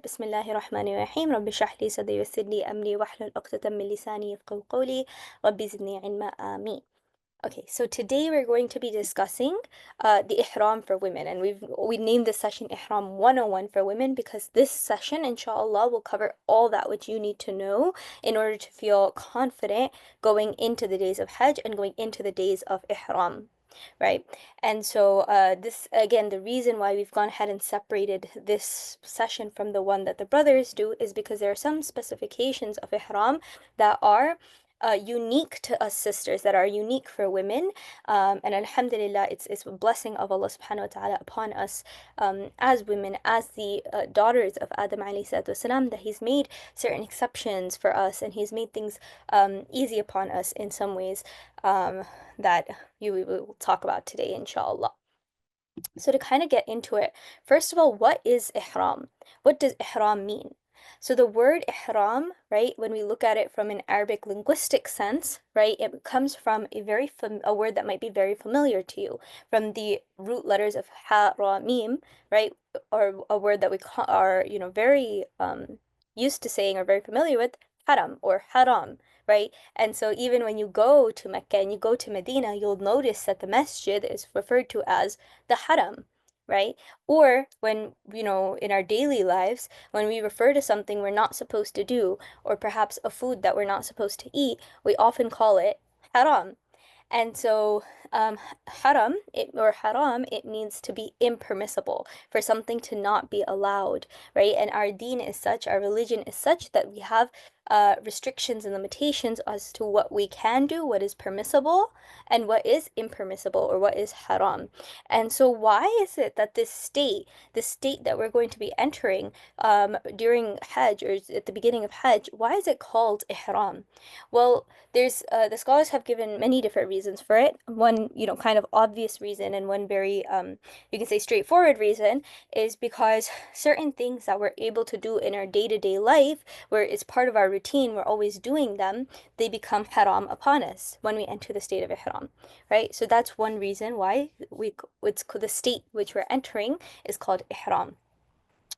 بسم الله الرحمن الرحيم رب اشرح لي صدري ويسر لي أمري واحلل عقدة من لساني يفقهوا قولي ربي زدني علما آمين. Okay, so today we're going to be discussing the Ihram for women, and we named this session Ihram 101 for women because this session, inshallah, will cover all that which you need to know in order to feel confident going into the days of Hajj and going into the days of Ihram, right? And so this, again, the reason why we've gone ahead and separated this session from the one that the brothers do is because there are some specifications of Ihram that are unique to us sisters, that are unique for women. And alhamdulillah, it's a blessing of Allah subhanahu wa ta'ala upon us as women, as the daughters of Adam alayhi salatu wasalam, that He's made certain exceptions for us and He's made things easy upon us in some ways that we will talk about today, inshallah. So to kind of get into it, first of all, what is ihram? What does ihram mean? So the word ihram, right, when we look at it from an Arabic linguistic sense, right, it comes from a word that might be very familiar to you, from the root letters of ha, ra, mim, right, or a word that we are, very used to saying or very familiar with, haram or haram, right? And so even when you go to Mecca and you go to Medina, you'll notice that the masjid is referred to as the haram, right? Or when, in our daily lives, when we refer to something we're not supposed to do, or perhaps a food that we're not supposed to eat, we often call it haram. And so, or haram, it means to be impermissible, for something to not be allowed, right? And our deen is such, our religion is such that we have restrictions and limitations as to what we can do, what is permissible, and what is impermissible, or what is haram. And so, why is it that the state that we're going to be entering during Hajj, or at the beginning of Hajj, why is it called Ihram? Well, there's the scholars have given many different reasons for it. One, kind of obvious reason, and one very you can say straightforward reason, is because certain things that we're able to do in our day-to-day life, where it's part of our routine, we're always doing them, they become haram upon us when we enter the state of ihram, right? So that's one reason why it's the state which we're entering is called ihram.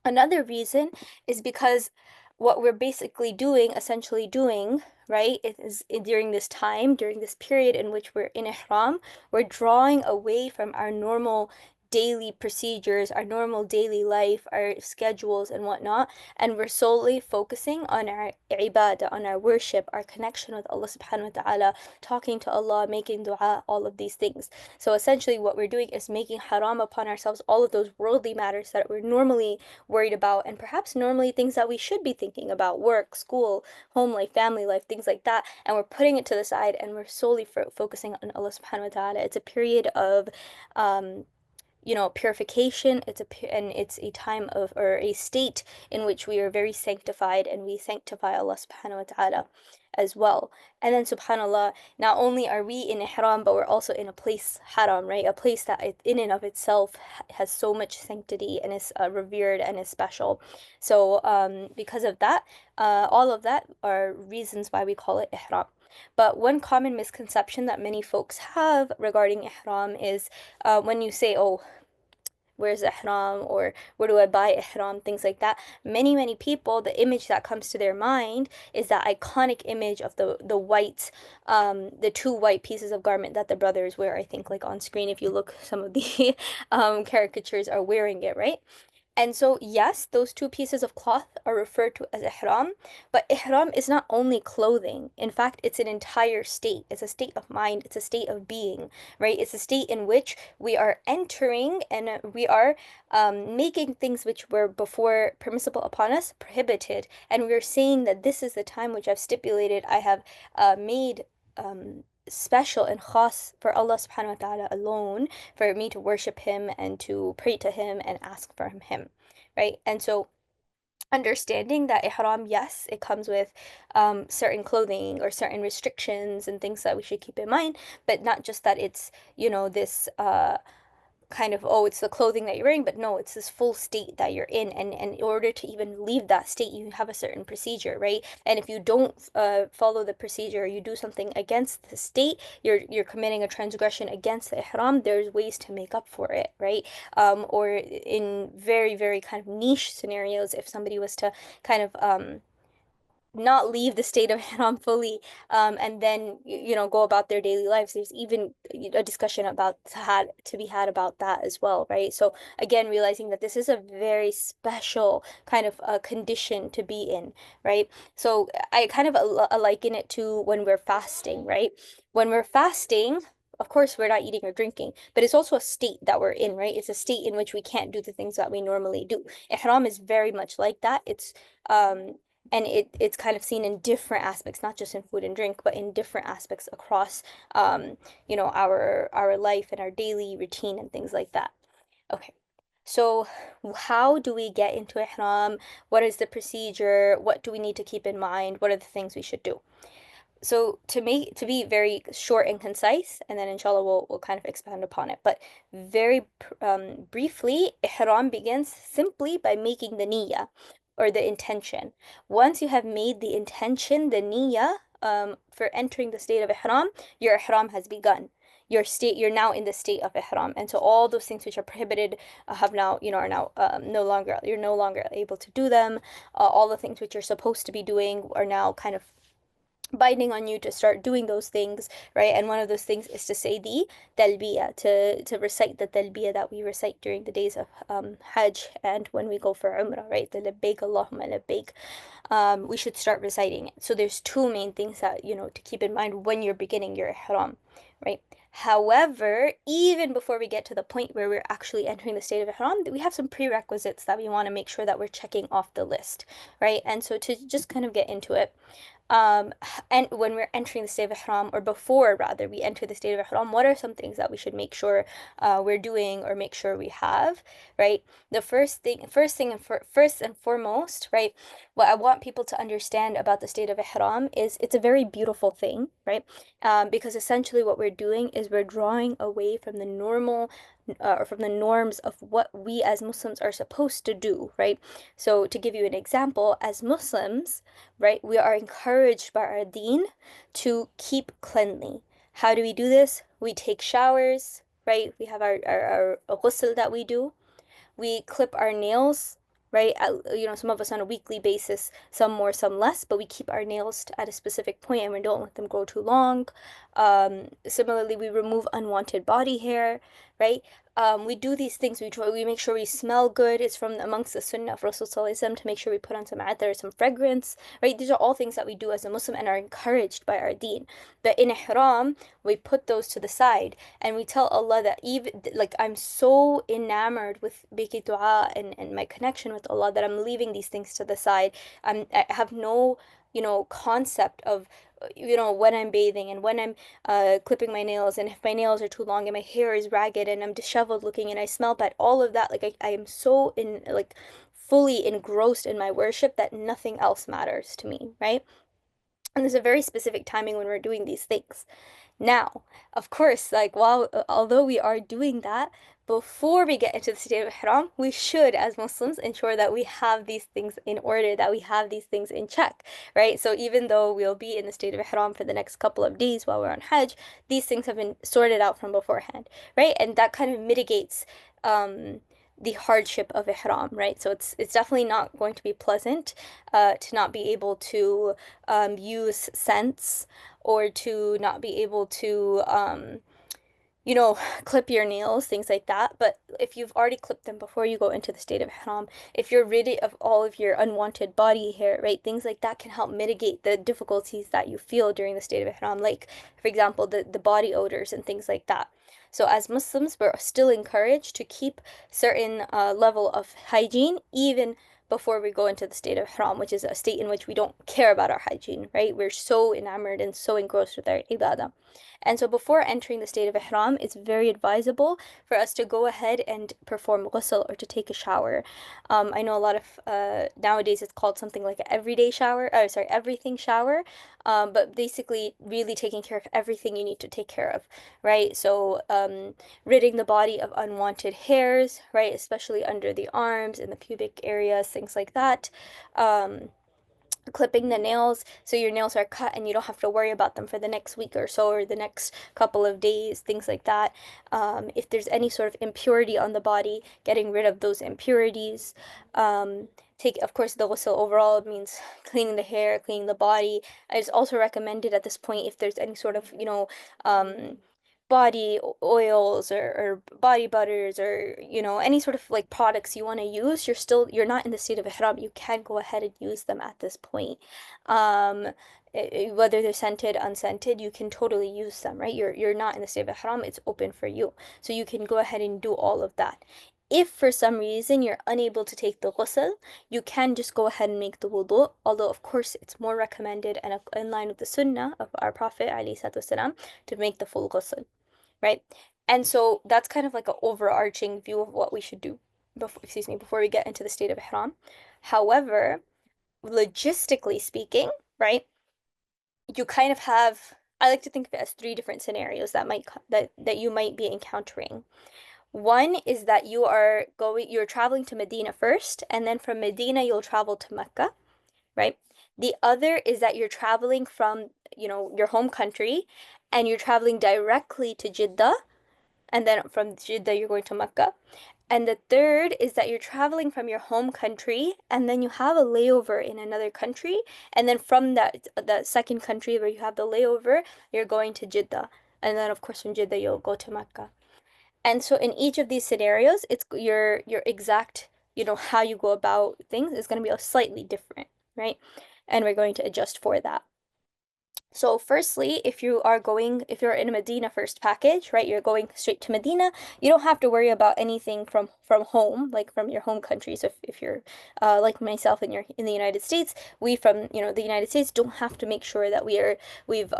Another reason is because what we're basically doing, essentially doing, right, is during this time, during this period in which we're in ihram, we're drawing away from our normal daily procedures, our normal daily life, our schedules and whatnot, and we're solely focusing on our ibadah, on our worship, our connection with Allah subhanahu wa ta'ala, talking to Allah, making dua, all of these things. So essentially what we're doing is making haram upon ourselves all of those worldly matters that we're normally worried about, and perhaps normally things that we should be thinking about: work, school, home life, family life, things like that. And we're putting it to the side and we're solely focusing on Allah subhanahu wa ta'ala. It's a period of purification. And it's a time of, or a state in which we are very sanctified, and we sanctify Allah subhanahu wa ta'ala as well. And then subhanallah, not only are we in ihram, but we're also in a place haram, right? A place that in and of itself has so much sanctity and is revered and is special. So because of that, all of that are reasons why we call it ihram. But one common misconception that many folks have regarding ihram is when you say, oh, where's ihram, or where do I buy ihram, things like that. Many people, the image that comes to their mind is that iconic image of the two white pieces of garment that the brothers wear. I think, like, on screen, if you look, some of the caricatures are wearing it, right? And so, yes, those two pieces of cloth are referred to as ihram, but ihram is not only clothing. In fact, it's an entire state. It's a state of mind, it's a state of being, right? It's a state in which we are entering, and we are making things which were before permissible upon us prohibited. And we're saying that this is the time which I've stipulated, I have made special and khas for Allah subhanahu wa ta'ala alone, for me to worship Him and to pray to Him and ask from Him, right? And so understanding that ihram, yes, it comes with certain clothing or certain restrictions and things that we should keep in mind, but not just that it's, this kind of, oh, it's the clothing that you're wearing, but no, it's this full state that you're in. And in order to even leave that state, you have a certain procedure, right? And if you don't follow the procedure, you do something against the state, you're committing a transgression against the ihram. There's ways to make up for it, right? Or in very, very kind of niche scenarios, if somebody was to kind of not leave the state of Ihram fully, and then go about their daily lives. There's even a discussion about to be had about that as well, right? So again, realizing that this is a very special kind of condition to be in, right? So I kind of liken it to when we're fasting, right? When we're fasting, of course, we're not eating or drinking, but it's also a state that we're in, right? It's a state in which we can't do the things that we normally do. Ihram is very much like that. Um, it's kind of seen in different aspects, not just in food and drink, but in different aspects across our life and our daily routine and things like that. Okay. So how do we get into ihram? What is the procedure? What do we need to keep in mind? What are the things we should do? So to be very short and concise, and then inshallah we'll kind of expand upon it. But very briefly, ihram begins simply by making the niyyah or the intention. Once you have made the intention, the niyyah, for entering the state of ihram, your ihram has begun. You're now in the state of ihram, and so all those things which are prohibited have now, are now no longer, you're no longer able to do them. All the things which you're supposed to be doing are now kind of binding on you to start doing those things, right? And one of those things is to say the talbiyah, to recite the talbiyah that we recite during the days of hajj and when we go for umrah, right? The labbaik Allahumma labbaik. We should start reciting it. So there's two main things that, to keep in mind when you're beginning your ihram, right? However, even before we get to the point where we're actually entering the state of ihram, we have some prerequisites that we want to make sure that we're checking off the list, right? And so to just kind of get into it, um, and when we're entering the state of Ihram, or before rather we enter the state of Ihram, what are some things that we should make sure we're doing or make sure we have, right? The first and foremost, right? What I want people to understand about the state of Ihram is it's a very beautiful thing, right? Because essentially what we're doing is we're drawing away from the normal or from the norms of what we as Muslims are supposed to do, right? So to give you an example, as Muslims, right? We are encouraged by our deen to keep cleanly. How do we do this? We take showers, right? We have our ghusl that we do. We clip our nails, right? Some of us on a weekly basis, some more, some less, but we keep our nails at a specific point and we don't let them grow too long. Similarly, we remove unwanted body hair, right? We do these things. We make sure we smell good. It's from amongst the sunnah of Rasul to make sure we put on some attar, some fragrance, right? These are all things that we do as a Muslim and are encouraged by our deen. But in ihram, we put those to the side and we tell Allah that even like I'm so enamored with making dua and my connection with Allah that I'm leaving these things to the side. I have no, concept of when I'm bathing and when I'm clipping my nails, and if my nails are too long and my hair is ragged and I'm disheveled looking and I smell bad, all of that, like I am so in like fully engrossed in my worship that nothing else matters to me, right? And there's a very specific timing when we're doing these things. Now, of course, like although we are doing that, before we get into the state of ihram, we should, as Muslims, ensure that we have these things in order, that we have these things in check, right? So even though we'll be in the state of ihram for the next couple of days while we're on hajj, these things have been sorted out from beforehand, right? And that kind of mitigates the hardship of ihram, right? So it's definitely not going to be pleasant to not be able to use scents or to not be able to clip your nails, things like that. But if you've already clipped them before you go into the state of ihram, if you're rid of all of your unwanted body hair, right, things like that can help mitigate the difficulties that you feel during the state of ihram, like, for example, the body odors and things like that. So as Muslims, we're still encouraged to keep certain level of hygiene even before we go into the state of ihram, which is a state in which we don't care about our hygiene, right? We're so enamored and so engrossed with our ibadah. And so before entering the state of Ihram, it's very advisable for us to go ahead and perform ghusl or to take a shower. I know a lot of nowadays it's called something like an everyday shower, oh sorry, everything shower. But basically really taking care of everything you need to take care of, right? So ridding the body of unwanted hairs, right? Especially under the arms and the pubic areas, things like that. Um, Clipping the nails so your nails are cut and you don't have to worry about them for the next week or so or the next couple of days, things like that. If there's any sort of impurity on the body, getting rid of those impurities. Take, of course, the ghusl overall means cleaning the hair, cleaning the body. It's also recommended at this point if there's any sort of, body oils or body butters or any sort of like products you want to use, you're not in the state of ihram, you can go ahead and use them at this point. um Whether they're scented, unscented, you can totally use them, right? You're not in the state of ihram, it's open for you, so you can go ahead and do all of that. If for some reason you're unable to take the ghusl, you can just go ahead and make the wudu, although of course it's more recommended and in line with the sunnah of our Prophet ﷺ to make the full ghusl, right? And so that's kind of like an overarching view of what we should do before we get into the state of ihram. However, logistically speaking, right, you kind of have, I like to think of it as three different scenarios that you might be encountering. One is that you're traveling to Medina first, and then from Medina you'll travel to Mecca, right? The other is that you're traveling from, your home country and you're traveling directly to Jeddah, and then from Jeddah you're going to Mecca. And the third is that you're traveling from your home country and then you have a layover in another country, and then from that second country where you have the layover, you're going to Jeddah. And then of course from Jeddah you'll go to Mecca. And so in each of these scenarios, it's your exact, how you go about things is going to be a slightly different, right? And we're going to adjust for that. So firstly, if you're in a Medina first package, right, you're going straight to Medina, you don't have to worry about anything from home, like from your home country. So if you're like myself and you're in the United States, we from, the United States don't have to make sure that we've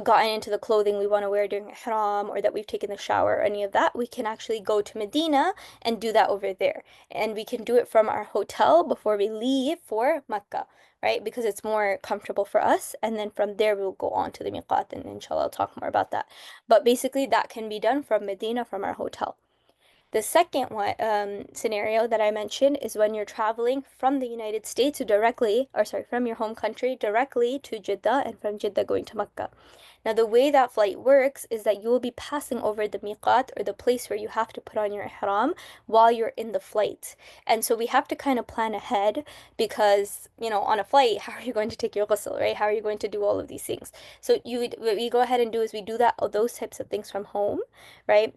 gotten into the clothing we want to wear during Ihram, or that we've taken the shower or any of that. We can actually go to Medina and do that over there. And we can do it from our hotel before we leave for Mecca, right? Because it's more comfortable for us. And then from there, we'll go on to the miqat, and inshallah, I'll talk more about that. But basically, that can be done from Medina, from our hotel. The second one scenario that I mentioned is when you're traveling from the United States directly, or sorry, from your home country directly to Jeddah, and from Jeddah going to Mecca. Now, the way that flight works is that you will be passing over the miqat, or the place where you have to put on your ihram, while you're in the flight. And so we have to kind of plan ahead because, on a flight, how are you going to take your ghusl, right? How are you going to do all of these things? So what we go ahead and do is we do those types of things from home, right?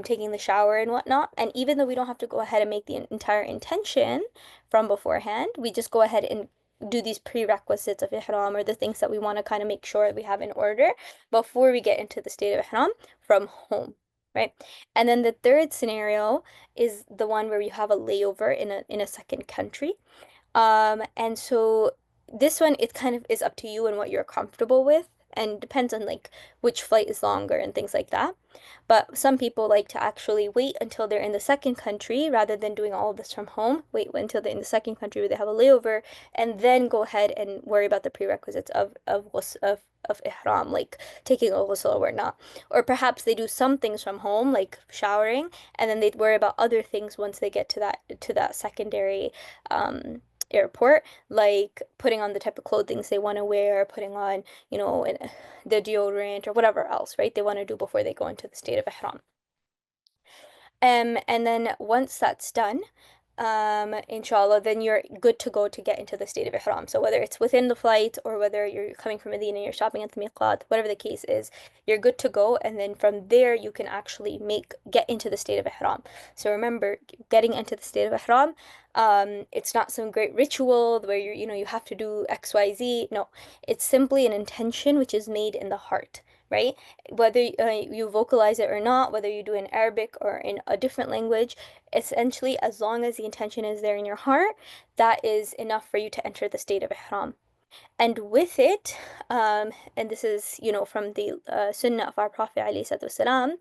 Taking the shower and whatnot. And even though we don't have to go ahead and make the entire intention from beforehand, we just go ahead and do these prerequisites of ihram, or the things that we want to kind of make sure we have in order before we get into the state of ihram from home, right? And then the third scenario is the one where you have a layover in a second country. And so this one, it kind of is up to you and what you're comfortable with, and depends on like which flight is longer and things like that. But some people like to actually wait until they're in the second country rather than doing all of this from home. Wait until they're in the second country where they have a layover, and then go ahead and worry about the prerequisites of ihram, like taking a ghusl or not. Or perhaps they do some things from home, like showering, and then they'd worry about other things once they get to that secondary um airport, like putting on the type of clothing they want to wear, putting on, the deodorant or whatever else, right? They want to do before they go into the state of ihram. And then once that's done, inshallah, then you're good to go to get into the state of ihram. So whether it's within the flight or whether you're coming from Medina, you're stopping at the miqat, whatever the case is, you're good to go. And then from there, you can actually get into the state of ihram. So remember, getting into the state of ihram, it's not some great ritual where you have to do X, Y, Z. No, it's simply an intention which is made in the heart, right? Whether you vocalize it or not, whether you do it in Arabic or in a different language, essentially, as long as the intention is there in your heart, that is enough for you to enter the state of ihram. And with it, and this is, from the sunnah of our Prophet ﷺ,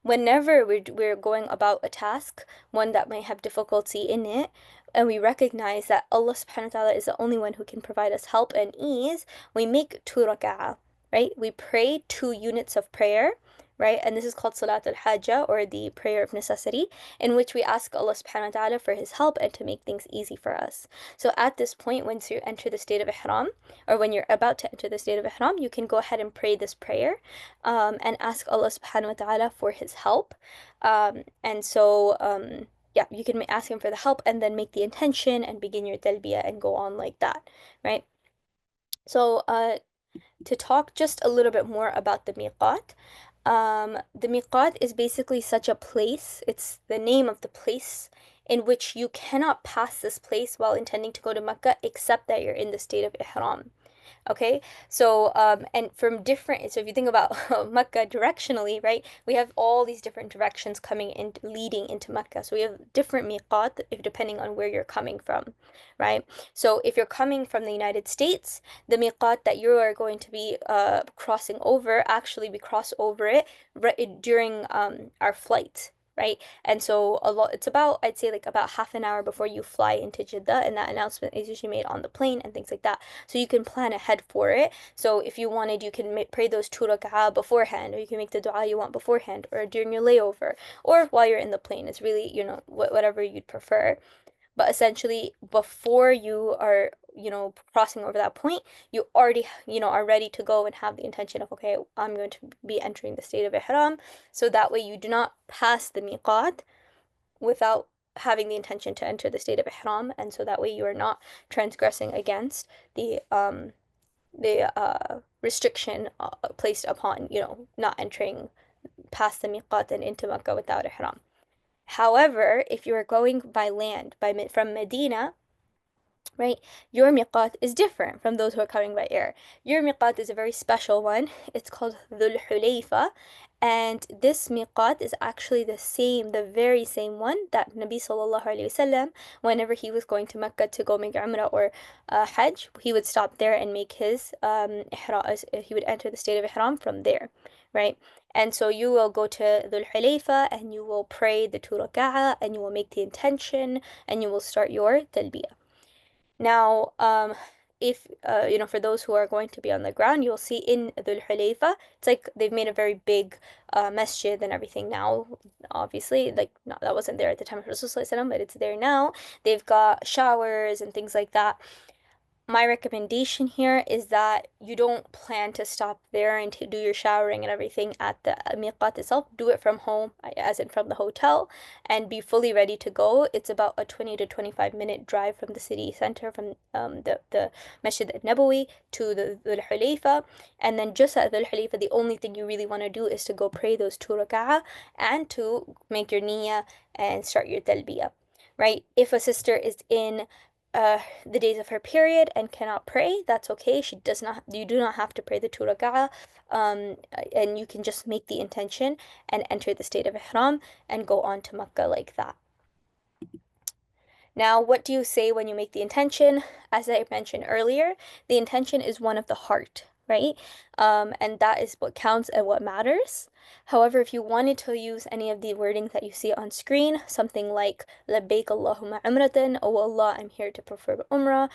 whenever we're going about a task, one that may have difficulty in it, and we recognize that Allah subhanahu wa ta'ala is the only one who can provide us help and ease, we make 2 rak'ah, right? We pray 2 units of prayer, right? And this is called Salat al-Hajjah, or the prayer of necessity, in which we ask Allah subhanahu wa ta'ala for His help and to make things easy for us. So at this point, once you enter the state of Ihram, or when you're about to enter the state of Ihram, you can go ahead and pray this prayer, and ask Allah subhanahu wa ta'ala for His help. Yeah, you can ask Him for the help and then make the intention and begin your talbiyah and go on like that, right? So, to talk just a little bit more about the miqat. The miqat is basically such a place, it's the name of the place in which you cannot pass this place while intending to go to Mecca except that you're in the state of Ihram. Okay, so and from different, so if you think about Mecca directionally, right, we have all these different directions coming in, leading into Mecca. So we have different miqat if depending on where you're coming from, right? So if you're coming from the United States, the miqat that you are going to be crossing over, actually we cross over it right during our flight. Right. And so it's about, I'd say like about half an hour before you fly into Jeddah, and that announcement is usually made on the plane and things like that. So you can plan ahead for it. So if you wanted, you can pray those 2 rak'ah beforehand, or you can make the dua you want beforehand, or during your layover, or while you're in the plane. It's really, whatever you'd prefer. But essentially, before you are, crossing over that point, you already, are ready to go and have the intention of, okay, I'm going to be entering the state of Ihram. So that way you do not pass the miqat without having the intention to enter the state of Ihram, and so that way you are not transgressing against the restriction placed upon, not entering past the miqat and into Makkah without Ihram. However, if you are going by land, from Medina, right? Your miqat is different from those who are coming by air. Your miqat is a very special one. It's called Dhul Hulayfa. And this miqat is actually the very same one that Nabi sallallahu alayhi wasallam, whenever he was going to Mecca to go make Umrah or Hajj, he would stop there and make his ihram. He would enter the state of Ihram from there, right? And so you will go to Dhul Hulayfa and you will pray the 2 rak'ah and you will make the intention and you will start your talbiyah. Now, if for those who are going to be on the ground, you'll see in Dhul Hulayfa, it's like they've made a very big masjid and everything now. Obviously, like not, that wasn't there at the time of Rasulullah, but it's there now. They've got showers and things like that. My recommendation here is that you don't plan to stop there and to do your showering and everything at the miqat itself. Do it from home, as in from the hotel, and be fully ready to go. It's about a 20 to 25-minute drive from the city center, from the Masjid al-Nabawi to the Dhul Hulayfa. And then just at Dhul Hulayfa, the only thing you really want to do is to go pray those 2 rak'ah and to make your niyyah and start your talbiyah. Right? If a sister is in the days of her period and cannot pray, that's okay. You do not have to pray the 2 rak'ah, and you can just make the intention and enter the state of Ihram and go on to Makkah like that. Now, what do you say when you make the intention? As I mentioned earlier, the intention is one of the heart, right? And that is what counts and what matters. However, if you wanted to use any of the wording that you see on screen, something like Labbaik Allahumma umratan, oh Allah, I'm here to perform Umrah,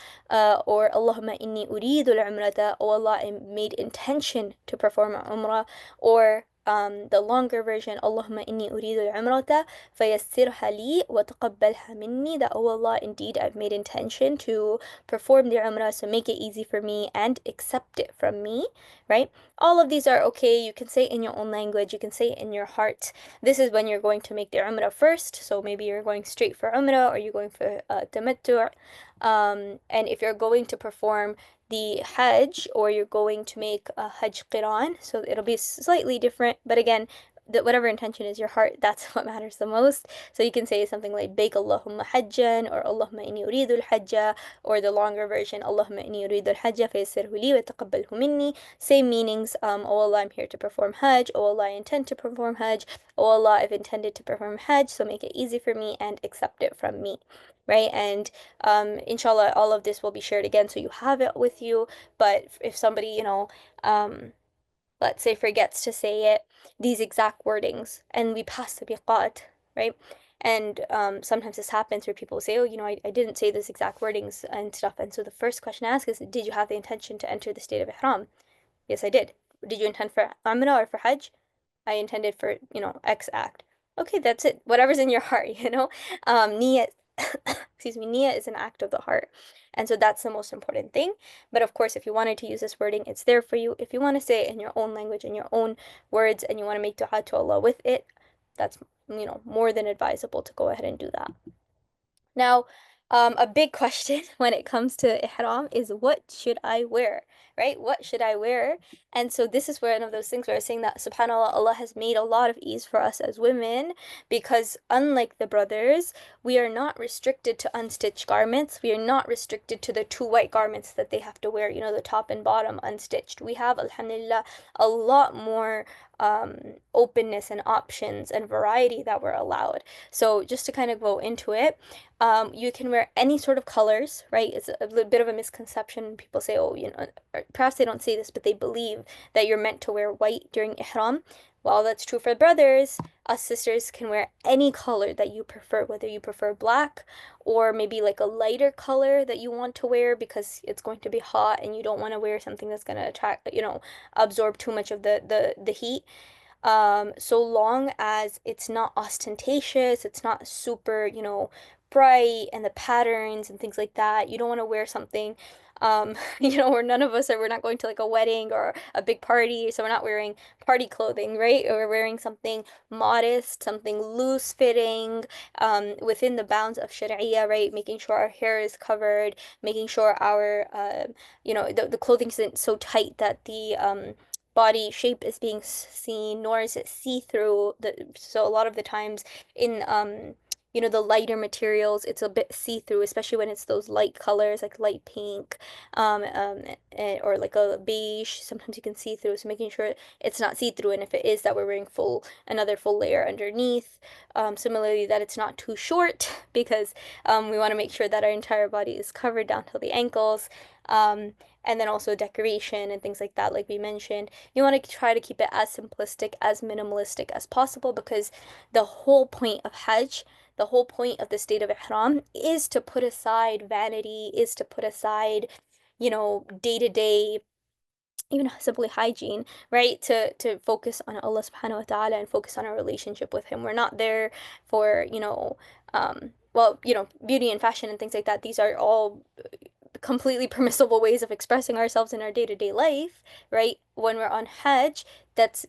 or Allahumma inni uridu al-umrata, oh Allah, I made intention to perform Umrah, or the longer version, Allahumma inni uridu al-umrata فيسرها لي وتقبلها مني, that oh Allah, indeed I've made intention to perform the Umrah, so make it easy for me and accept it from me, right? All of these are okay. You can say it in your own language, you can say it in your heart. This is when you're going to make the Umrah first, so maybe you're going straight for Umrah or you're going for Tamattu'. And if you're going to perform the Hajj, or you're going to make a Hajj Qiran, so it'll be slightly different, but again, whatever intention is your heart, that's what matters the most. So you can say something like Baik Allahumma hajjan, or Allahumma inni uridu al-hajja, or the longer version, Allahumma inni uridu al-hajja fayassirhu li wa taqabbalhu minni. Same meanings. Oh Allah, I'm here to perform hajj. Oh Allah, I intend to perform hajj. Oh Allah, I've intended to perform hajj, so make it easy for me and accept it from me. Right? And inshallah, all of this will be shared again, so you have it with you. But if somebody, let's say, forgets to say it, these exact wordings, and we pass the miqat, right? And sometimes this happens where people say, oh, I didn't say this exact wordings and stuff. And so the first question asked is, did you have the intention to enter the state of Ihram? Yes, I did. Did you intend for Umrah or for Hajj? I intended for, X act. Okay, that's it. Whatever's in your heart, Niyat, excuse me, niyat is an act of the heart. And so that's the most important thing. But of course, if you wanted to use this wording, it's there for you. If you want to say it in your own language, in your own words, and you want to make dua to Allah with it, that's, more than advisable to go ahead and do that. Now, a big question when it comes to ihram is, what should I wear, right? What should I wear? And so this is one of those things where I was saying that subhanAllah, Allah has made a lot of ease for us as women, because unlike the brothers, we are not restricted to unstitched garments. We are not restricted to the two white garments that they have to wear, the top and bottom unstitched. We have, alhamdulillah, a lot more openness and options and variety that we're allowed. So just to kind of go into it, you can wear any sort of colors, right? It's a little bit of a misconception. People say, oh, or perhaps they don't say this, but they believe that you're meant to wear white during ihram. While that's true for brothers, us sisters can wear any color that you prefer, whether you prefer black or maybe like a lighter color that you want to wear because it's going to be hot and you don't want to wear something that's going to attract, absorb too much of the heat. So long as it's not ostentatious, it's not super, bright, and the patterns and things like that. You don't want to wear something, where none of us are, we're not going to like a wedding or a big party, so we're not wearing party clothing, right? Or we're wearing something modest, something loose fitting, within the bounds of Sharia, right? Making sure our hair is covered, making sure our, the clothing isn't so tight that the, body shape is being seen, nor is it see-through. So a lot of the times in the lighter materials, it's a bit see-through, especially when it's those light colors like light pink, or like a beige. Sometimes you can see through, so making sure it's not see-through, and if it is, that we're wearing another full layer underneath. Similarly, that it's not too short because we want to make sure that our entire body is covered down till the ankles. And then also decoration and things like that, like we mentioned. You want to try to keep it as simplistic, as minimalistic as possible, because the whole point of Hajj, the whole point of the state of Ihram, is to put aside vanity, is to put aside, day-to-day, even simply hygiene, right? To focus on Allah subhanahu wa ta'ala and focus on our relationship with Him. We're not there for, well, beauty and fashion and things like that. These are all completely permissible ways of expressing ourselves in our day-to-day life, right? When we're on Hajj, that's,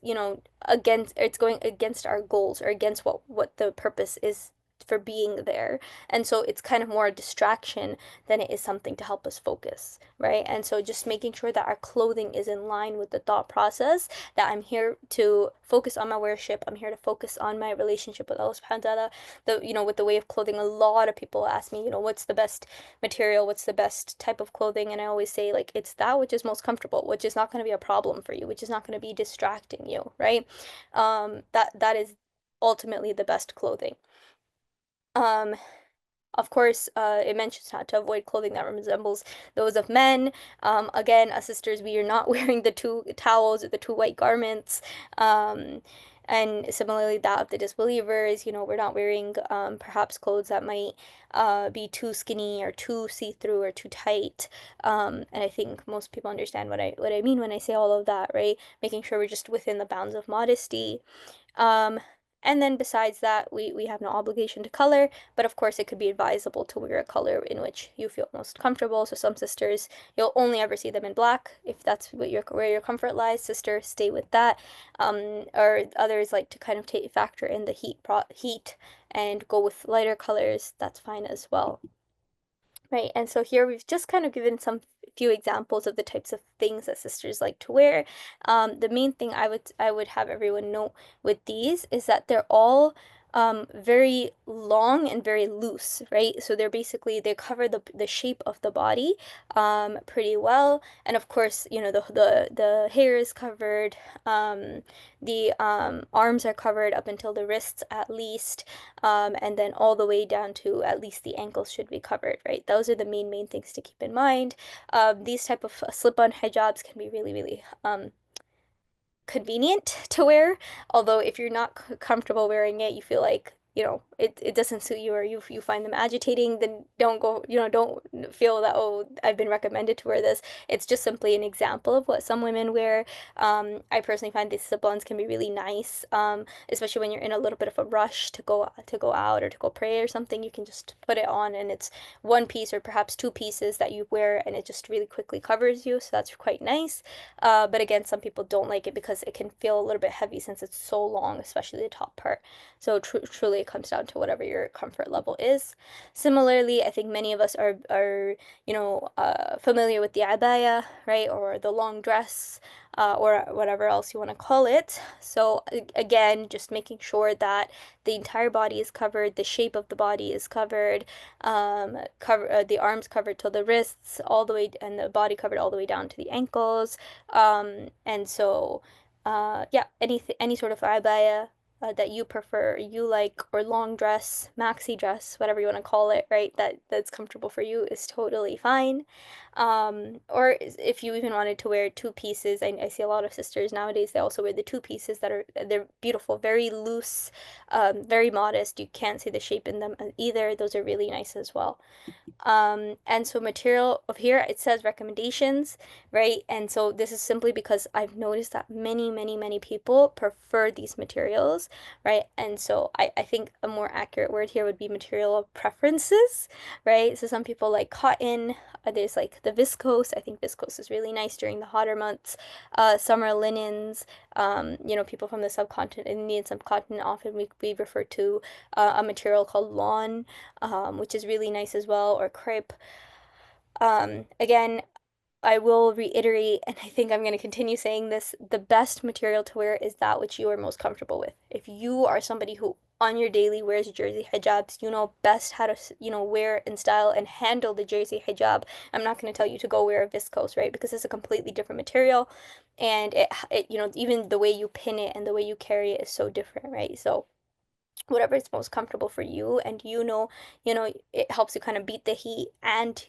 against, it's going against our goals, or against what the purpose is for being there. And so it's kind of more a distraction than it is something to help us focus, right? And so just making sure that our clothing is in line with the thought process that I'm here to focus on my worship, I'm here to focus on my relationship with Allah subhanahu wa ta'ala. With the way of clothing, a lot of people ask me, what's the best material, what's the best type of clothing? And I always say, like, it's that which is most comfortable, which is not going to be a problem for you, which is not going to be distracting you, right? That is ultimately the best clothing. Um, of course, it mentions not to avoid clothing that resembles those of men. Again, as sisters, we are not wearing the two towels or the two white garments. And similarly, that of the disbelievers, we're not wearing perhaps clothes that might be too skinny or too see-through or too tight. And I think most people understand what I mean when I say all of that, right? Making sure we're just within the bounds of modesty. Um, and then besides that, we have no obligation to color, but of course it could be advisable to wear a color in which you feel most comfortable. So some sisters, you'll only ever see them in black. If that's where your comfort lies, sister, stay with that. Or others like to kind of factor in the heat and go with lighter colors. That's fine as well. Right, and so here we've just kind of given some few examples of the types of things that sisters like to wear. The main thing I would have everyone know with these is that they're all very long and very loose, right? So they cover the shape of the body pretty well. And of course, the hair is covered, the arms are covered up until the wrists at least, and then all the way down to at least the ankles should be covered, right? Those are the main things to keep in mind. These type of slip-on hijabs can be really convenient to wear. Although if you're not comfortable wearing it, you feel like, it doesn't suit you, or you find them agitating, then don't go, don't feel that, oh, I've been recommended to wear this. It's just simply an example of what some women wear. I personally find these slip-ons can be really nice, especially when you're in a little bit of a rush to go out or to go pray or something. You can just put it on, and it's one piece or perhaps two pieces that you wear, and it just really quickly covers you. So that's quite nice. But again, some people don't like it because it can feel a little bit heavy since it's so long, especially the top part. So truly, it comes down to whatever your comfort level is. Similarly, I think many of us are familiar with the abaya, right, or the long dress, or whatever else you want to call it. So again, just making sure that the entire body is covered, the shape of the body is covered, the arms covered till the wrists, all the way, and the body covered all the way down to the ankles. And so, yeah, any sort of abaya that you prefer, you like, or long dress, maxi dress, whatever you want to call it, right? That's comfortable for you is totally fine. Or if you even wanted to wear two pieces, I see a lot of sisters nowadays, they also wear the two pieces they're beautiful, very loose, very modest. You can't see the shape in them either. Those are really nice as well. And so material of here, it says recommendations, right? And so this is simply because I've noticed that many people prefer these materials, right? And so I think a more accurate word here would be material of preferences, right? So some people like cotton, there's like the viscose. I think viscose is really nice during the hotter months. Summer linens, people from the subcontinent, Indian subcontinent, often we refer to a material called lawn, which is really nice as well, or crepe. Again, I will reiterate, and I think I'm going to continue saying this, the best material to wear is that which you are most comfortable with. If you are somebody who on your daily wears jersey hijabs, you know best how to, wear and style and handle the jersey hijab. I'm not going to tell you to go wear a viscose, right? Because it's a completely different material, and even the way you pin it and the way you carry it is so different, right? So whatever is most comfortable for you, and it helps you kind of beat the heat, and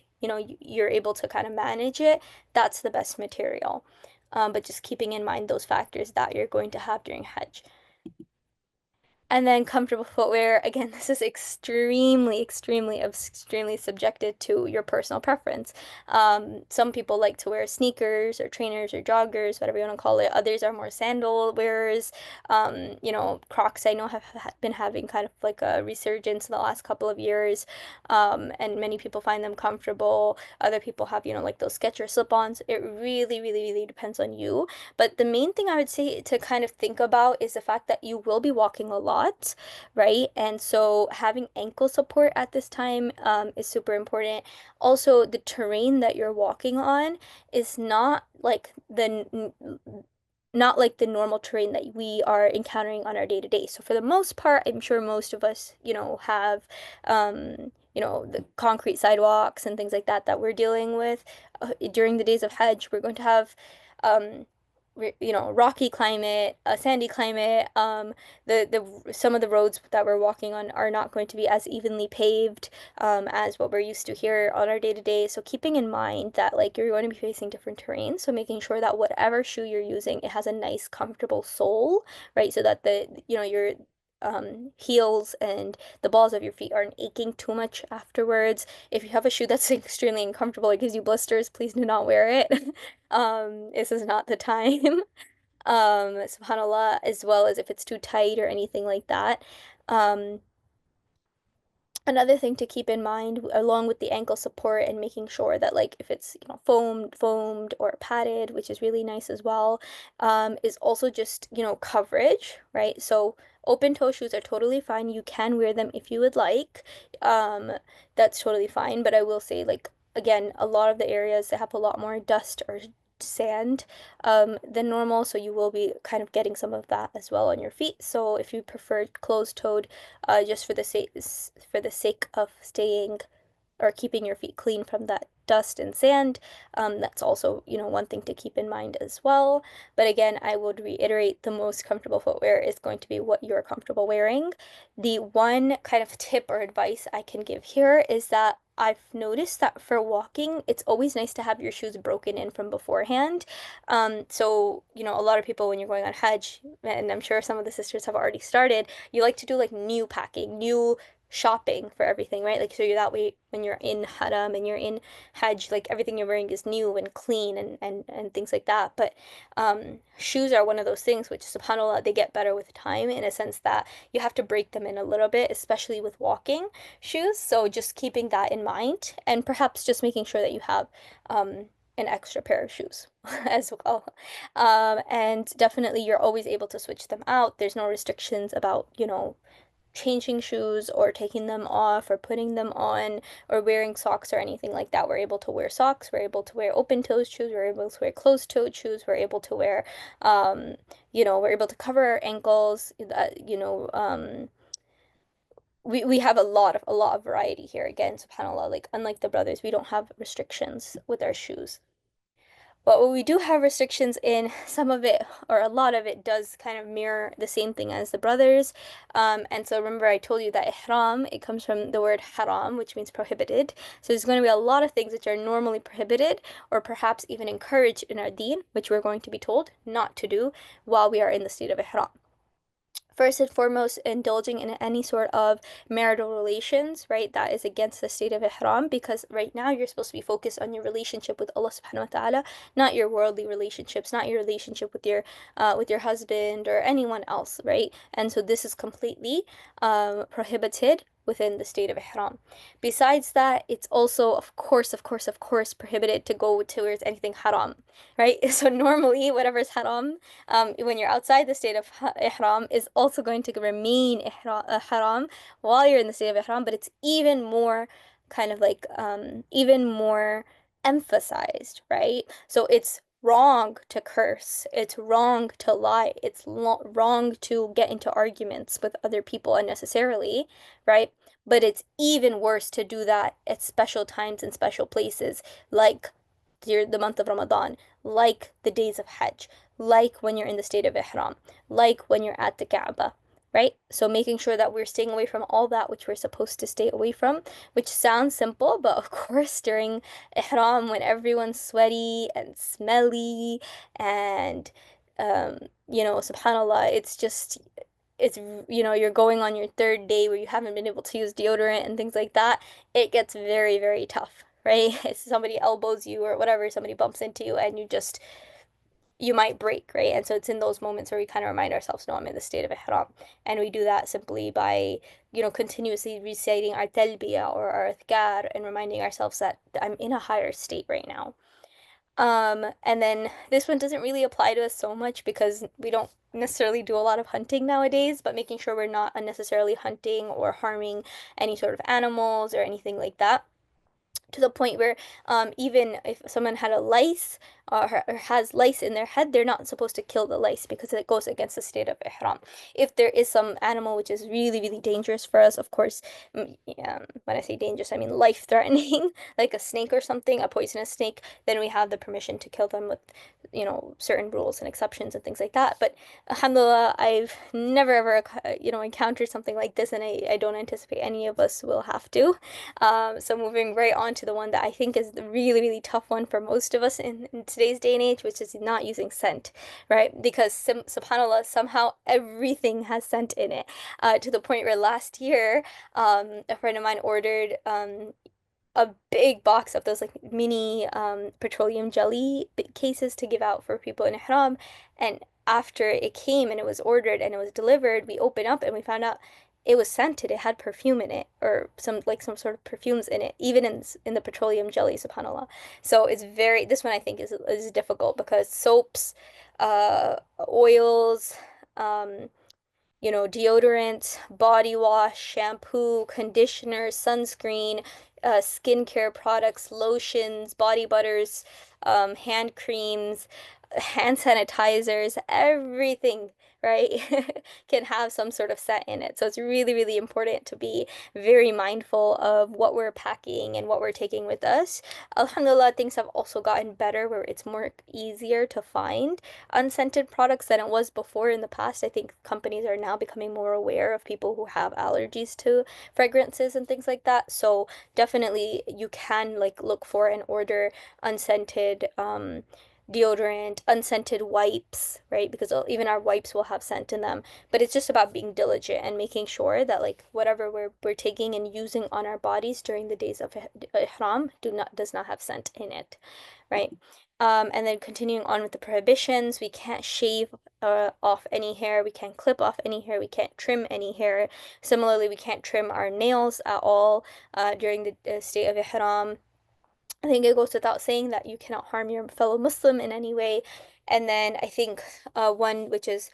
you're able to kind of manage it. That's the best material. But just keeping in mind those factors that you're going to have during hajj. And then comfortable footwear, again, this is extremely subjected to your personal preference. Some people like to wear sneakers or trainers or joggers, whatever you want to call it. Others are more sandal wearers. Crocs I know have been having kind of like a resurgence in the last couple of years, and many people find them comfortable. Other people have, like those Skechers slip-ons. It really depends on you. But the main thing I would say to kind of think about is the fact that you will be walking a lot, right? And so having ankle support at this time is super important. Also, the terrain that you're walking on is not like the normal terrain that we are encountering on our day to day. So for the most part, I'm sure most of us, have the concrete sidewalks and things like that we're dealing with. During the days of Hajj, we're going to have um rocky climate, a sandy climate. The some of the roads that we're walking on are not going to be as evenly paved as what we're used to here on our day to day. So keeping in mind that like you're going to be facing different terrain, so making sure that whatever shoe you're using, it has a nice, comfortable sole, right? So that your heels and the balls of your feet aren't aching too much afterwards. If you have a shoe that's extremely uncomfortable, it gives you blisters, please do not wear it. This is not the time. SubhanAllah, as well as if it's too tight or anything like that. Um, Another thing to keep in mind, along with the ankle support and making sure that like if it's foamed or padded, which is really nice as well, is also just coverage, right? So open toe shoes are totally fine. You can wear them if you would like. Um, that's totally fine. But I will say like again, a lot of the areas that have a lot more dust or sand than normal, so you will be kind of getting some of that as well on your feet. So if you prefer closed-toed, just for the sake of staying or keeping your feet clean from that dust and sand. That's also, one thing to keep in mind as well. But again, I would reiterate the most comfortable footwear is going to be what you're comfortable wearing. The one kind of tip or advice I can give here is that I've noticed that for walking, it's always nice to have your shoes broken in from beforehand. So, a lot of people when you're going on hajj, and I'm sure some of the sisters have already started, you like to do like new packing, new shopping for everything, right? Like, so you're that way when you're in haram and you're in hajj, like everything you're wearing is new and clean and things like that. But shoes are one of those things which, subhanAllah, they get better with time in a sense that you have to break them in a little bit, especially with walking shoes. So just keeping that in mind and perhaps just making sure that you have an extra pair of shoes as well. And definitely you're always able to switch them out. There's no restrictions about, changing shoes or taking them off or putting them on or wearing socks or anything like that. We're able to wear socks, we're able to wear open-toed shoes, we're able to wear closed-toed shoes, we're able to wear, we're able to cover our ankles, we have a lot of variety here. Again, subhanAllah, like unlike the brothers, we don't have restrictions with our shoes. But what we do have restrictions in, some of it or a lot of it does kind of mirror the same thing as the brothers. And so remember I told you that ihram, it comes from the word haram, which means prohibited. So there's going to be a lot of things which are normally prohibited or perhaps even encouraged in our deen, which we're going to be told not to do while we are in the state of ihram. First and foremost, indulging in any sort of marital relations, right? That is against the state of ihram because right now you're supposed to be focused on your relationship with Allah subhanahu wa ta'ala, not your worldly relationships, not your relationship with your husband or anyone else, right? And so this is completely prohibited within the state of ihram. Besides that, it's also, of course, prohibited to go towards anything haram, right? So normally, whatever's haram when you're outside the state of ihram is also going to remain haram while you're in the state of ihram, but it's even more kind of like even more emphasized, right? So it's wrong to curse, it's wrong to lie, it's wrong to get into arguments with other people unnecessarily, right? But it's even worse to do that at special times and special places like the month of Ramadan, like the days of Hajj, like when you're in the state of Ihram, like when you're at the Kaaba, right? So making sure that we're staying away from all that which we're supposed to stay away from, which sounds simple, but of course during Ihram when everyone's sweaty and smelly and subhanallah, it's you're going on your third day where you haven't been able to use deodorant and things like that. It gets very, very tough, right? If somebody elbows you or whatever, somebody bumps into you and you might break, right? And so it's in those moments where we kind of remind ourselves, no, I'm in the state of ihram. And we do that simply by, continuously reciting our talbiyah or our adhkar and reminding ourselves that I'm in a higher state right now. And then this one doesn't really apply to us so much because we don't necessarily do a lot of hunting nowadays, but making sure we're not unnecessarily hunting or harming any sort of animals or anything like that to the point where even if someone had a lice or has lice in their head, they're not supposed to kill the lice because it goes against the state of ihram. If there is some animal which is really, really dangerous for us, of course, when I say dangerous, I mean life-threatening, like a snake or something, a poisonous snake, then we have the permission to kill them with, certain rules and exceptions and things like that. But alhamdulillah, I've never ever, encountered something like this, and I don't anticipate any of us will have to. So moving right on to the one that I think is the really, really tough one for most of us in today's day and age, which is not using scent, right? Because subhanAllah, somehow everything has scent in it, to the point where last year, a friend of mine ordered a big box of those like mini petroleum jelly cases to give out for people in Ihram. And after it came and it was ordered and it was delivered, we opened up and we found out it was scented. It had perfume in it or some sort of perfumes in it, even in the petroleum jelly, subhanAllah. So it's this one I think is difficult because soaps, oils, um, deodorant, body wash, shampoo, conditioner, sunscreen, skincare products, lotions, body butters, hand creams, hand sanitizers, everything, right, can have some sort of scent in it. So it's really, really important to be very mindful of what we're packing and what we're taking with us. Alhamdulillah, things have also gotten better where it's more easier to find unscented products than it was before in the past. I think companies are now becoming more aware of people who have allergies to fragrances and things like that. So definitely you can like look for and order unscented deodorant, unscented wipes, right? Because even our wipes will have scent in them. But it's just about being diligent and making sure that like whatever we're taking and using on our bodies during the days of Ihram does not have scent in it, right? And then continuing on with the prohibitions, we can't shave off any hair, we can't clip off any hair, we can't trim any hair. Similarly, we can't trim our nails at all during the state of Ihram. I think it goes without saying that you cannot harm your fellow Muslim in any way. And then I think one which is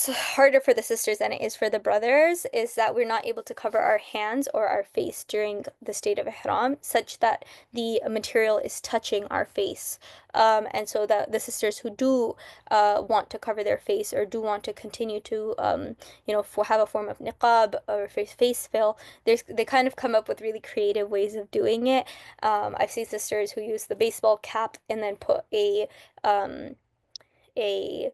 harder for the sisters than it is for the brothers is that we're not able to cover our hands or our face during the state of ihram, such that the material is touching our face. And so that the sisters who do want to cover their face or do want to continue to, have a form of niqab or face veil, they kind of come up with really creative ways of doing it. I've seen sisters who use the baseball cap and then put um, a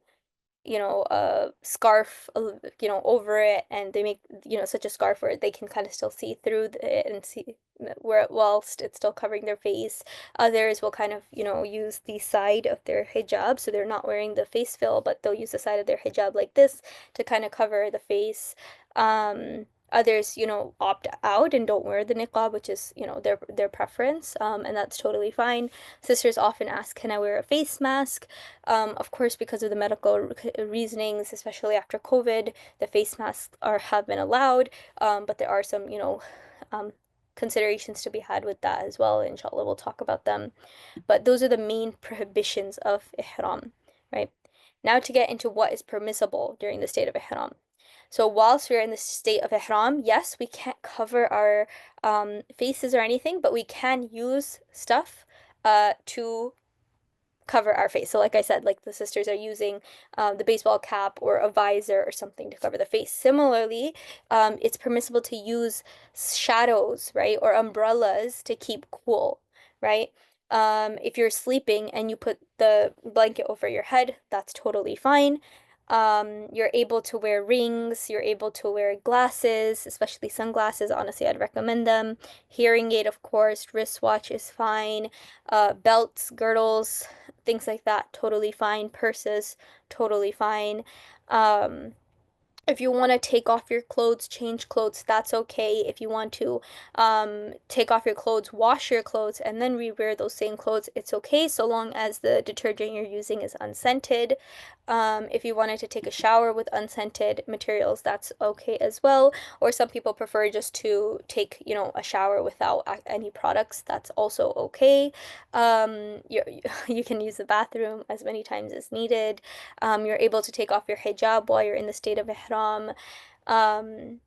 a scarf, over it, and they make, such a scarf where they can kind of still see through it and see where whilst it's still covering their face. Others will kind of, use the side of their hijab, so they're not wearing the face veil, but they'll use the side of their hijab like this to kind of cover the face. Others, opt out and don't wear the niqab, which is, their preference, and that's totally fine. Sisters often ask, can I wear a face mask? Of course, because of the medical reasonings, especially after COVID, the face masks have been allowed, but there are some, um, considerations to be had with that as well. Inshallah, we'll talk about them. But those are the main prohibitions of ihram, right? Now to get into what is permissible during the state of ihram. So whilst we're in the state of ihram, yes, we can't cover our faces or anything, but we can use stuff to cover our face. So like I said, like the sisters are using the baseball cap or a visor or something to cover the face. Similarly, it's permissible to use shadows, right, or umbrellas to keep cool, right? If you're sleeping and you put the blanket over your head, that's totally fine. You're able to wear rings, you're able to wear glasses, especially sunglasses. Honestly, I'd recommend them. Hearing aid, of course, wristwatch is fine. Belts, girdles, things like that, totally fine. Purses, totally fine. Um, if you want to take off your clothes, change clothes, that's okay. If you want to take off your clothes, wash your clothes, and then rewear those same clothes, it's okay so long as the detergent you're using is unscented. If you wanted to take a shower with unscented materials, that's okay as well. Or some people prefer just to take, a shower without any products. That's also okay. You can use the bathroom as many times as needed. You're able to take off your hijab while you're in the state of ihram. Um,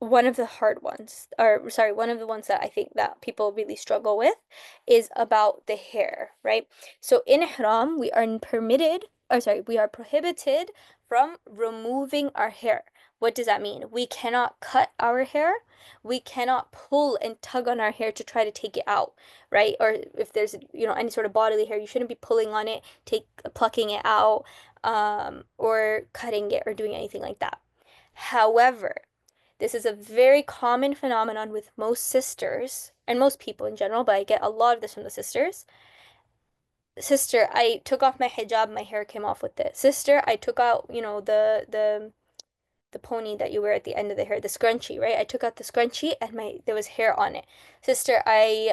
one of the hard ones, or sorry, one of the ones that I think that people really struggle with is about the hair, right? So in ihram, we are prohibited from removing our hair. What does that mean? We cannot cut our hair. We cannot pull and tug on our hair to try to take it out, right? Or if there's, any sort of bodily hair, you shouldn't be pulling on it, plucking it out, or cutting it or doing anything like that. However, this is a very common phenomenon with most sisters and most people in general, but I get a lot of this from the sisters. Sister, I took off my hijab, my hair came off with it. Sister, I took out, the pony that you wear at the end of the hair, the scrunchie, right? I took out the scrunchie and my there was hair on it. Sister, I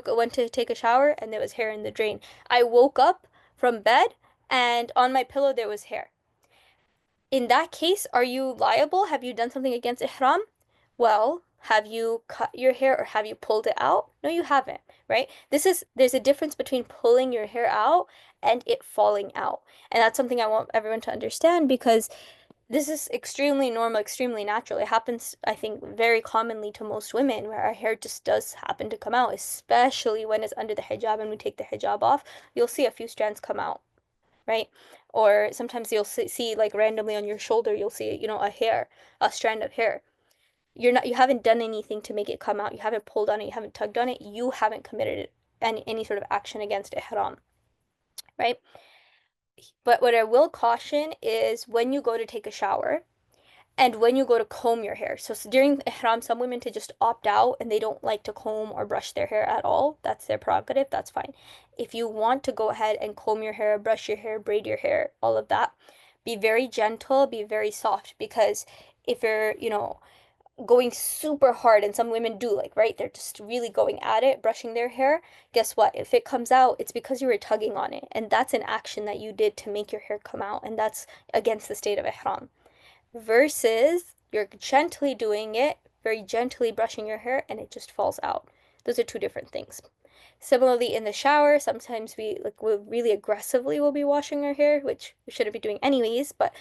went to take a shower and there was hair in the drain. I woke up from bed and on my pillow there was hair. In that case, are you liable? Have you done something against ihram? Well, have you cut your hair or have you pulled it out? No, you haven't, right? There's a difference between pulling your hair out and it falling out. And that's something I want everyone to understand because This is extremely normal, extremely natural. It happens, I think, very commonly to most women where our hair just does happen to come out, especially when it's under the hijab and we take the hijab off. You'll see a few strands come out, right? Or sometimes you'll see like randomly on your shoulder, you'll see, a strand of hair. You haven't done anything to make it come out. You haven't pulled on it, you haven't tugged on it, you haven't committed any sort of action against ihram, right? But what I will caution is when you go to take a shower and when you go to comb your hair. So during ihram, some women to just opt out and they don't like to comb or brush their hair at all. That's their prerogative. That's fine. If you want to go ahead and comb your hair, brush your hair, braid your hair, all of that, be very gentle, be very soft because if you're, going super hard and some women do like, right? They're just really going at it, brushing their hair. Guess what? If it comes out, it's because you were tugging on it. And that's an action that you did to make your hair come out. And that's against the state of ihram versus you're gently doing it, very gently brushing your hair, and it just falls out. Those are two different things. Similarly, in the shower, sometimes we really aggressively will be washing our hair, which we shouldn't be doing anyways, but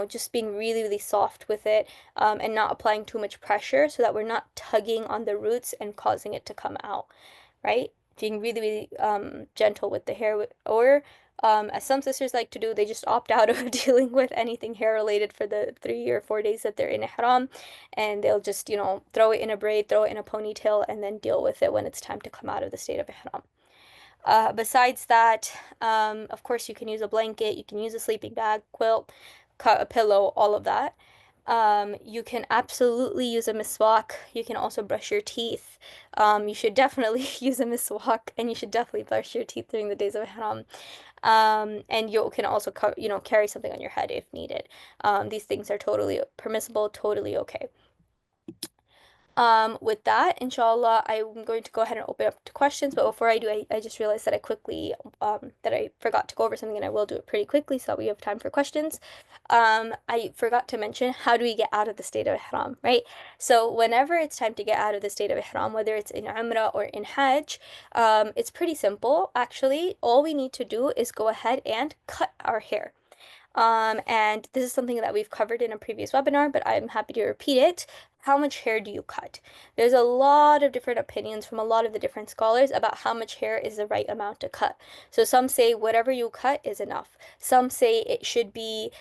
just being really, really soft with it, and not applying too much pressure so that we're not tugging on the roots and causing it to come out, right? Being really, really gentle with the hair, or as some sisters like to do, they just opt out of dealing with anything hair related for the 3 or 4 days that they're in ihram, and they'll just, throw it in a braid, throw it in a ponytail, and then deal with it when it's time to come out of the state of ihram. Besides that, of course, you can use a blanket, you can use a sleeping bag, quilt, cut a pillow, all of that. You can absolutely use a miswak. You can also brush your teeth. You should definitely use a miswak, and you should definitely brush your teeth during the days of ihram. And you can also, carry something on your head if needed. These things are totally permissible, totally okay. With that, inshallah, I'm going to go ahead and open up to questions. But before I do, I just realized that that I forgot to go over something, and I will do it pretty quickly so that we have time for questions. I forgot to mention, how do we get out of the state of ihram, right? So whenever it's time to get out of the state of ihram, whether it's in umrah or in hajj, it's pretty simple, actually. All we need to do is go ahead and cut our hair. And this is something that we've covered in a previous webinar, but I'm happy to repeat it. How much hair do you cut? There's a lot of different opinions from a lot of the different scholars about how much hair is the right amount to cut. So some say whatever you cut is enough. Some say it should be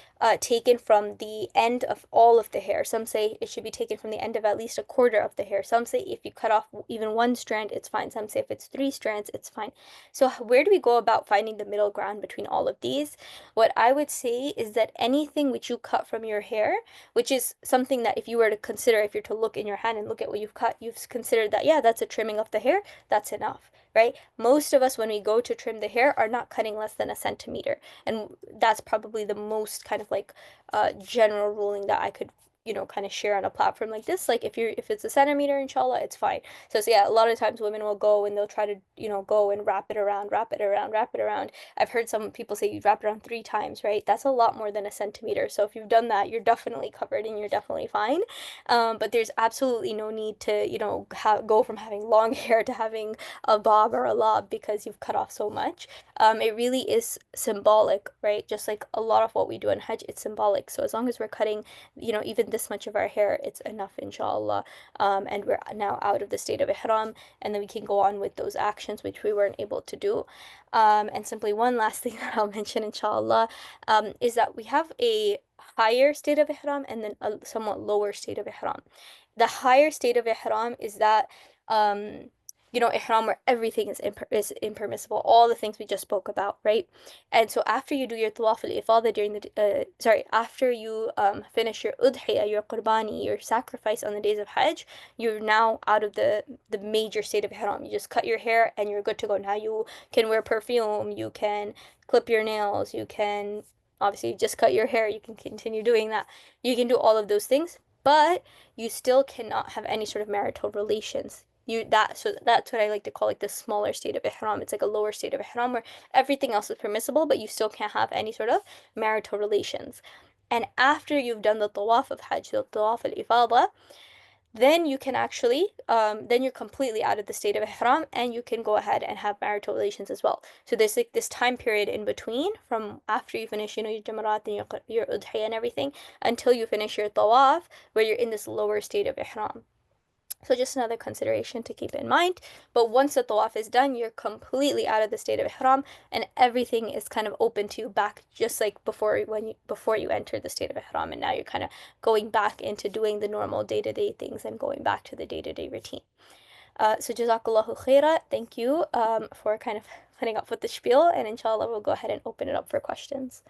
taken from the end of all of the hair. Some say it should be taken from the end of at least a quarter of the hair. Some say if you cut off even one strand, it's fine. Some say if it's 3 strands, it's fine. So where do we go about finding the middle ground between all of these? What I would say is that anything which you cut from your hair, which is something that if you were to consider, if you're to look in your hand and look at what you've cut, you've considered that, yeah, that's a trimming of the hair, that's enough, right? Most of us, when we go to trim the hair, are not cutting less than a centimeter. And that's probably the most kind of like general ruling that I could kind of share on a platform like this. Like if it's a centimeter, inshallah, it's fine. So yeah, a lot of times women will go and they'll try to, go and wrap it around, wrap it around, wrap it around. I've heard some people say you wrap it around 3 times, right? That's a lot more than a centimeter. So if you've done that, you're definitely covered and you're definitely fine. But there's absolutely no need to, go from having long hair to having a bob or a lob because you've cut off so much. It really is symbolic, right? Just like a lot of what we do in hajj, it's symbolic. So as long as we're cutting, even this much of our hair, it's enough, inshallah. And we're now out of the state of ihram, and then we can go on with those actions which we weren't able to do. And simply one last thing that I'll mention, inshallah, is that we have a higher state of ihram and then a somewhat lower state of ihram. The higher state of ihram is that, ihram where everything is impermissible, all the things we just spoke about, right? And so after you do your tawaf al-ifada after you finish your udhiyah, your qurbani, your sacrifice on the days of hajj, you're now out of the major state of ihram. You just cut your hair and you're good to go. Now you can wear perfume, you can clip your nails, you can obviously just cut your hair, you can continue doing that. You can do all of those things, but you still cannot have any sort of marital relations. So that's what I like to call like the smaller state of ihram. It's like a lower state of ihram where everything else is permissible, but you still can't have any sort of marital relations. And after you've done the tawaf of hajj, the tawaf al-ifada, then you can actually, then you're completely out of the state of ihram and you can go ahead and have marital relations as well. So there's like this time period in between from after you finish, you know, your jamarat and your udhiyah and everything until you finish your tawaf where you're in this lower state of ihram. So just another consideration to keep in mind. But once the tawaf is done, you're completely out of the state of ihram and everything is kind of open to you back just like before you entered the state of ihram, and now you're kind of going back into doing the normal day-to-day things and going back to the day-to-day routine. So jazakallahu khaira. Thank you for kind of putting up with the spiel, and inshallah we'll go ahead and open it up for questions.